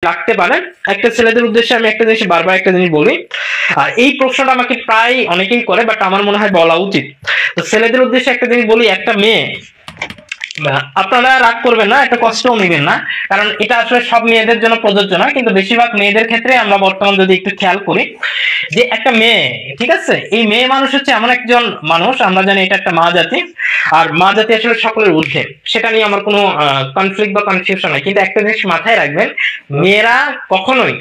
রাখতে পারেন। একটা ছেলেদের উদ্দেশ্যে আমি একটা জিনিস বারবার একটা জিনিস বলি, আর এই প্রশ্নটা আমাকে প্রায় অনেকেই করে, বাট আমার মনে হয় বলা উচিত। তো ছেলেদের উদ্দেশ্যে একটা জিনিস বলি, একটা মেয়ে, আপনারা রাগ করবেন না, একটা কষ্টও নেবেন না, কারণ এটা আসলে সব মেয়েদের জন্য প্রযোজ্য না, কিন্তু বেশিরভাগ মেয়েদের ক্ষেত্রে আমরা বর্তমান যদি একটু খেয়াল করি, যে একটা মেয়ে, ঠিক আছে, এই মেয়ে মানুষ হচ্ছে এমন একজন মানুষ, আমরা জানি এটা একটা মা জাতি, আর মা জাতি আসলে সকলের ঊর্ধ্বে, সেটা নিয়ে আমার কোনো কনফ্লিক্ট বা কনফিউশন নাই। কিন্তু একটা জিনিস মাথায় রাখবেন, মেয়েরা কখনোই,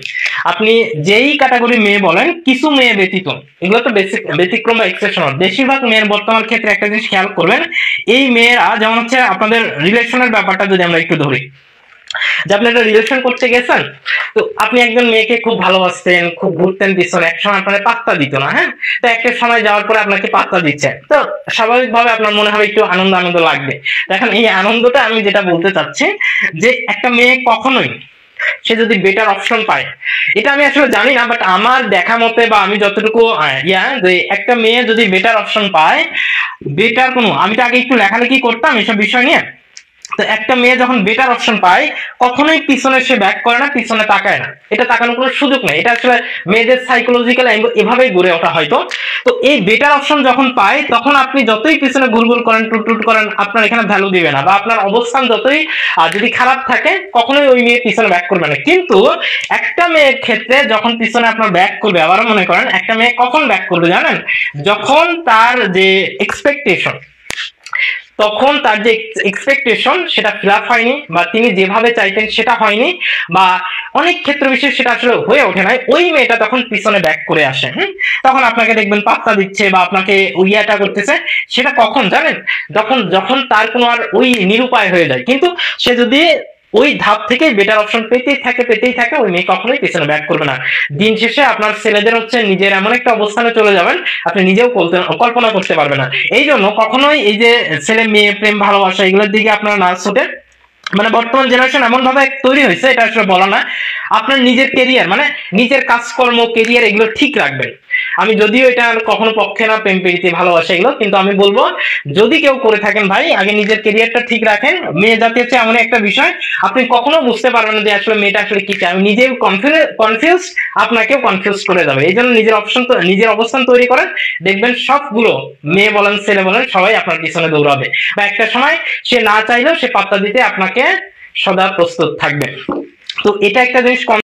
আপনি যেই ক্যাটাগরি মেয়ে বলেন, কিছু মেয়ে ব্যতীত, এগুলো তো ব্যতিক্রম বা এক্সেপশনাল, বেশিরভাগ মেয়ের বর্তমান ক্ষেত্রে একটা জিনিস খেয়াল করবেন, এই মেয়েরা যেমন হচ্ছে আপনাদের রিলেশনের ব্যাপারটা যদি আমরা একটু ধরি, যে আপনি একটা রিলেশন করতে গেছেন, তো আপনি একজন মেয়েকে খুব ভালোবাসতেন, খুব ঘুরতেন পিছনে, একসময় আপনার পাত্তা দিত না, হ্যাঁ, তো একটা সময় যাওয়ার পরে আপনাকে পাত্তা দিচ্ছে, তো স্বাভাবিকভাবে আপনার মনে হবে একটু আনন্দ আনন্দ লাগবে। দেখেন এই আনন্দটা আমি যেটা বলতে চাচ্ছি, যে একটা মেয়ে কখনোই, সে যদি বেটার অপশন পায়, এটা আমি আসলে জানি না, বাট আমার দেখা মতে বা আমি যতটুকু যে একটা মেয়ে যদি বেটার অপশন পায়, বেটার কোনো, আমি তো আগে একটু লেখালেখি করতাম এসব বিষয় নিয়ে, তো একটা মেয়ে যখন বেটার অপশন পায়, কখনোই পিছনে সে ব্যাক করে না, পিছনে তাকায় না, এটা তাকানোর কোনো সুযোগ নেই, এটা আসলে মেয়েদের সাইকোলজিক্যাল এভাবেই গড়ে ওঠা হয়তো। তো এই বেটার অপশন যখন পায়, তখন আপনি যতই পিছনে ঘুরঘুর করেন, টুট করেন, আপনার এখানে ভ্যালু দিবে না, বা আপনার অবস্থান যতই যদি খারাপ থাকে, কখনোই ওই মেয়ে পিছনে ব্যাক করবে না। কিন্তু একটা মেয়ের ক্ষেত্রে যখন পিছনে আপনার ব্যাক করবে, আবারও মনে করেন একটা মেয়ে কখন ব্যাক করবে জানেন, যখন তার যে এক্সপেকটেশন, তখন তার যে এক্সপেকটেশন সেটা ফিল আপ হয়নি, বা তিনি যেভাবে চাইতেন সেটা হয়নি, বা অনেক ক্ষেত্র বিশেষ সেটা আসলে হয়ে ওঠে নাই, ওই মেয়েটা তখন পিছনে ব্যাক করে আসে। তখন আপনাকে দেখবেন পাত্তা দিচ্ছে বা আপনাকে ইয়াটা করতেছে, সেটা কখন জানেন, যখন যখন তার কোনো আর ওই নিরুপায় হয়ে যায়। কিন্তু সে যদি ওই ধাপ থেকে বেটার অপশন পেতেই থাকে, ওই মেয়ে কখনোই পিছনে ব্যাক করবে না। দিন শেষে আপনার ছেলেদের হচ্ছে নিজের এমন একটা অবস্থানে চলে যাবেন, আপনি নিজেও কল্পনা করতে পারবেন না। এই জন্য কখনোই এই যে ছেলে মেয়ে প্রেম ভালোবাসা এগুলোর দিকে আপনারা না ছুটে, মানে বর্তমান জেনারেশন এমন ভাবে তৈরি হয়েছে, এটা আসলে বলা না, আপনার নিজের কেরিয়ার, মানে নিজের কাজকর্ম, কেরিয়ার, এগুলো ঠিক রাখবেন। আমি যদিও এটা কখনো পক্ষে না প্রেম প্রীতি ভালোবাসা এগুলো, কিন্তু আমি বলবো যদি কেউ করে থাকেন ভাই, আগে নিজের কেরিয়ারটা ঠিক রাখেন। মেয়ে জাতি হচ্ছে এমন একটা বিষয়, আপনি কখনো বুঝতে পারবেন না যে আসলে মেয়েটা আসলে কি চায়, নিজেও কনফিউজ, আপনাকেও কনফিউজ করে যাবে। এই জন্য নিজের অপশন তো, নিজের অবস্থান তৈরি করেন, দেখবেন সবগুলো মেয়ে বলেন ছেলে বলেন সবাই আপনার পিছনে দৌড়াবে, বা একটা সময় সে না চাইলেও সে পাত্তা দিতে আপনাকে সদা প্রস্তুত থাকবে। তো এটা একটা জিনিস